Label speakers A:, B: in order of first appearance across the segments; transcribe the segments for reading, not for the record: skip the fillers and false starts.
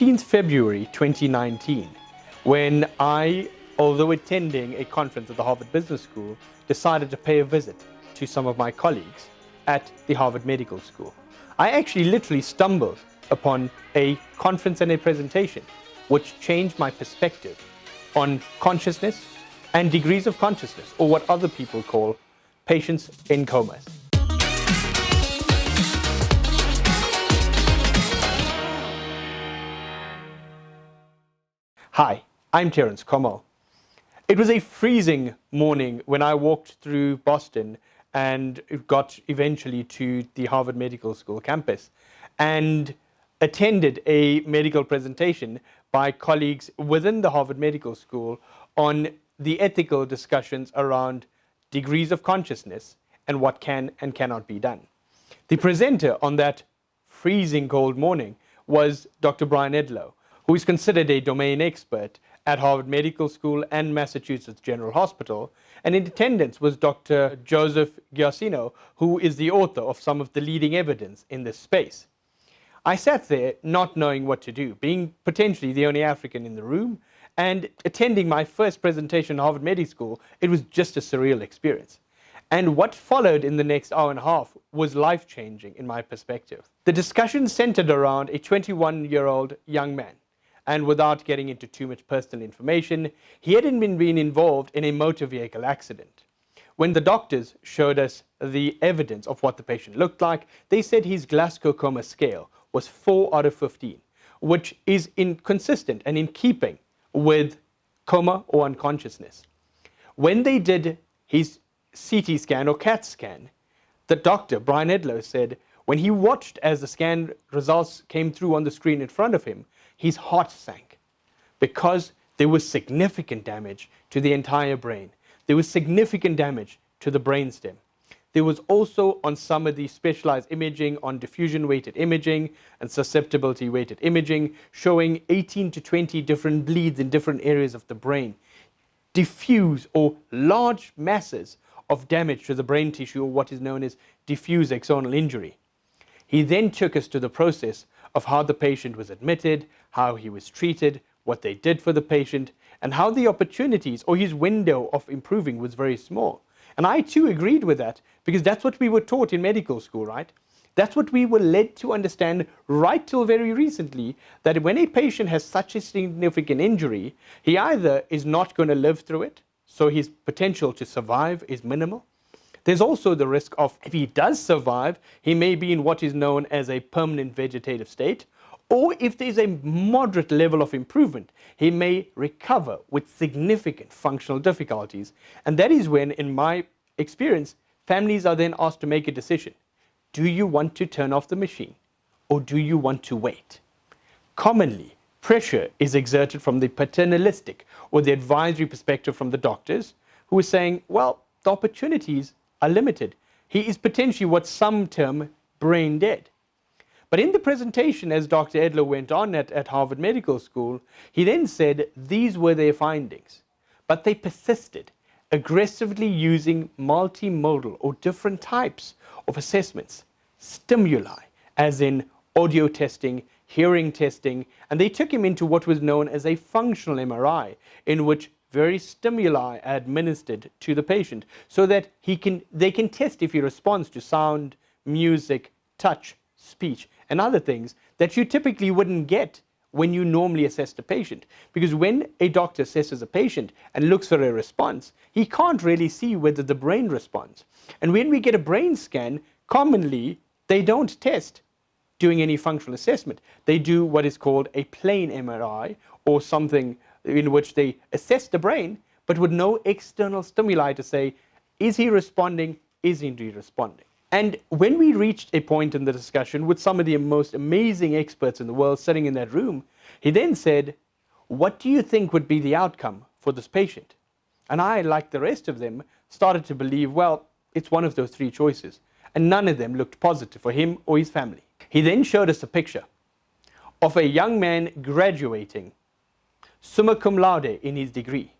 A: 15th February 2019, when I, although attending a conference at the Harvard Business School, decided to pay a visit to some of my colleagues at the Harvard Medical School. I actually literally stumbled upon a conference and a presentation which changed my perspective on consciousness and degrees of consciousness, or what other people call patients in comas. Hi, I'm Terence Como. It was a freezing morning when I walked through Boston and got eventually to the Harvard Medical School campus and attended a medical presentation by colleagues within the Harvard Medical School on the ethical discussions around degrees of consciousness and what can and cannot be done. The presenter on that freezing cold morning was Dr. Brian Edlow, who is considered a domain expert at Harvard Medical School and Massachusetts General Hospital. And in attendance was Dr. Joseph Giacchino, who is the author of some of the leading evidence in this space. I sat there not knowing what to do, being potentially the only African in the room, and attending my first presentation at Harvard Medical School. It was just a surreal experience. And what followed in the next hour and a half was life-changing in my perspective. The discussion centered around a 21-year-old young man. And without getting into too much personal information, he hadn't been involved in a motor vehicle accident. When the doctors showed us the evidence of what the patient looked like, they said his Glasgow Coma scale was 4 out of 15, which is consistent and in keeping with coma or unconsciousness. When they did his CT scan or CAT scan, the doctor, Brian Edlow, said when he watched as the scan results came through on the screen in front of him, his heart sank because there was significant damage to the entire brain. There was significant damage to the brainstem. There was also, on some of the specialized imaging, on diffusion-weighted imaging and susceptibility-weighted imaging, showing 18 to 20 different bleeds in different areas of the brain, diffuse or large masses of damage to the brain tissue, or what is known as diffuse axonal injury. He then took us to the process of how the patient was admitted, how he was treated, what they did for the patient, and how the opportunities or his window of improving was very small. And I too agreed with that, because that's what we were taught in medical school, right? That's what we were led to understand right till very recently, that when a patient has such a significant injury, he either is not going to live through it, so his potential to survive is minimal. There's also the risk of, if he does survive, he may be in what is known as a permanent vegetative state, or if there's a moderate level of improvement, he may recover with significant functional difficulties. And that is when, in my experience, families are then asked to make a decision. Do you want to turn off the machine, or do you want to wait? Commonly, pressure is exerted from the paternalistic or the advisory perspective from the doctors, who are saying, well, the opportunities are limited. He is potentially what some term brain dead. But in the presentation, as Dr. Edlow went on at Harvard Medical School, he then said these were their findings. But they persisted, aggressively using multimodal or different types of assessments, stimuli, as in audio testing, hearing testing, and they took him into what was known as a functional MRI, in which various stimuli are administered to the patient so that they can test if he responds to sound, music, touch, speech, and other things that you typically wouldn't get when you normally assess the patient. Because when a doctor assesses a patient and looks for a response, he can't really see whether the brain responds. And when we get a brain scan, commonly they don't test doing any functional assessment. They do what is called a plain MRI, or something in which they assess the brain, but with no external stimuli to say, is he responding, is he responding? And when we reached a point in the discussion with some of the most amazing experts in the world sitting in that room, he then said, what do you think would be the outcome for this patient? And I, like the rest of them, started to believe, well, it's one of those three choices. And none of them looked positive for him or his family. He then showed us a picture of a young man graduating summa cum laude in his degree.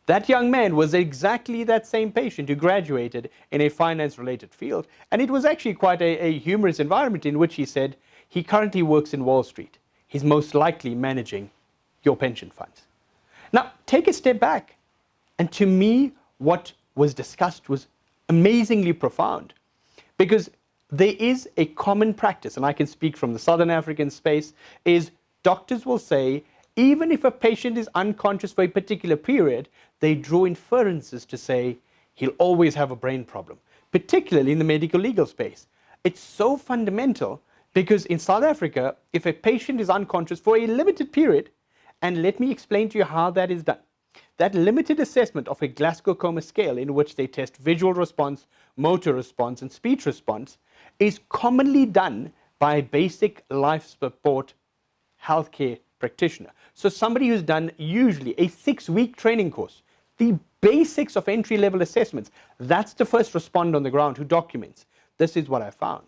A: That young man was exactly that same patient who graduated in a finance-related field, and it was actually quite a humorous environment in which he said he currently works in Wall Street. he's most likely managing your pension funds. Now, take a step back. And to me, what was discussed was amazingly profound, because there is a common practice, and I can speak from the Southern African space, is doctors will say, even if a patient is unconscious for a particular period, they draw inferences to say he'll always have a brain problem, particularly in the medical legal space. It's so fundamental because in South Africa, if a patient is unconscious for a limited period, and let me explain to you how that is done. That limited assessment of a Glasgow Coma scale, in which they test visual response, motor response, and speech response, is commonly done by a basic life support healthcare practitioner. So somebody who's done usually a 6-week training course, the basics of entry-level assessments, that's the first responder on the ground who documents. This is what I found.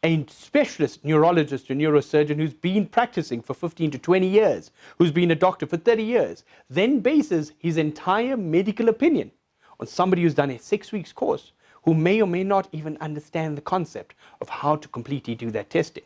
A: A specialist neurologist or neurosurgeon who's been practicing for 15 to 20 years, who's been a doctor for 30 years, then bases his entire medical opinion on somebody who's done a 6-week course, who may or may not even understand the concept of how to completely do that testing.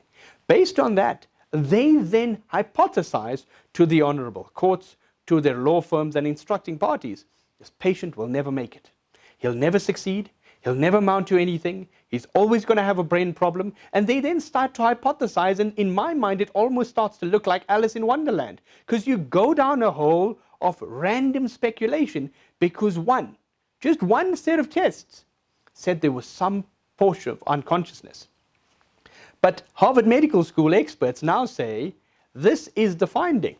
A: Based on that, they then hypothesize to the honorable courts, to their law firms and instructing parties, this patient will never make it. He'll never succeed. He'll never amount to anything. He's always going to have a brain problem. And they then start to hypothesize. And in my mind, it almost starts to look like Alice in Wonderland, because you go down a hole of random speculation because just one set of tests said there was some portion of unconsciousness. But Harvard Medical School experts now say this is the finding.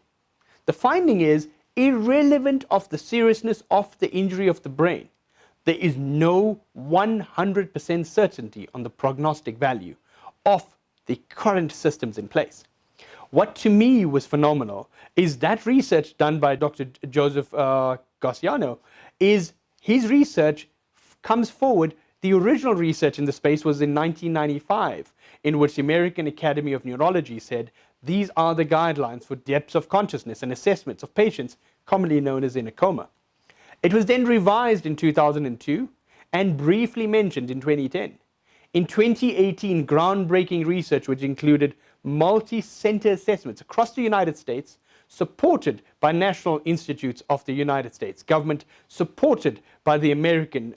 A: The finding is irrelevant of the seriousness of the injury of the brain. There is no 100% certainty on the prognostic value of the current systems in place. What to me was phenomenal is that research done by Dr. Joseph Garciano, is his research comes forward. The original research in the space was in 1995, in which the American Academy of Neurology said, these are the guidelines for depths of consciousness and assessments of patients commonly known as in a coma. It was then revised in 2002 and briefly mentioned in 2010. In 2018, groundbreaking research which included multi-center assessments across the United States, supported by National Institutes of the United States government, supported by the American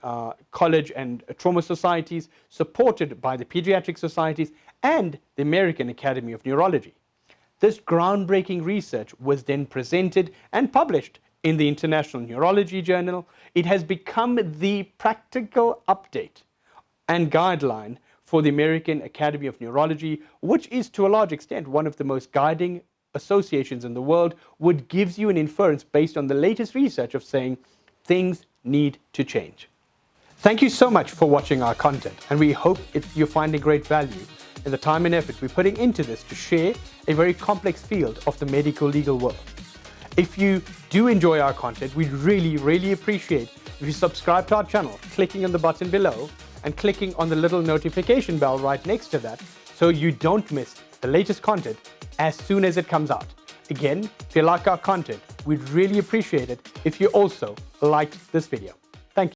A: College and Trauma Societies, supported by the Pediatric Societies, and the American Academy of Neurology. This groundbreaking research was then presented and published in the International Neurology Journal. It has become the practical update and guideline for the American Academy of Neurology, which is to a large extent one of the most guiding associations in the world, which gives you an inference based on the latest research of saying things need to change. Thank you so much for watching our content, and we hope you're finding great value in the time and effort we're putting into this to share a very complex field of the medical legal world. If you do enjoy our content, we'd really appreciate if you subscribe to our channel, clicking on the button below and clicking on the little notification bell right next to that, so you don't miss the latest content as soon as it comes out. Again, if you like our content, we'd really appreciate it if you also liked this video.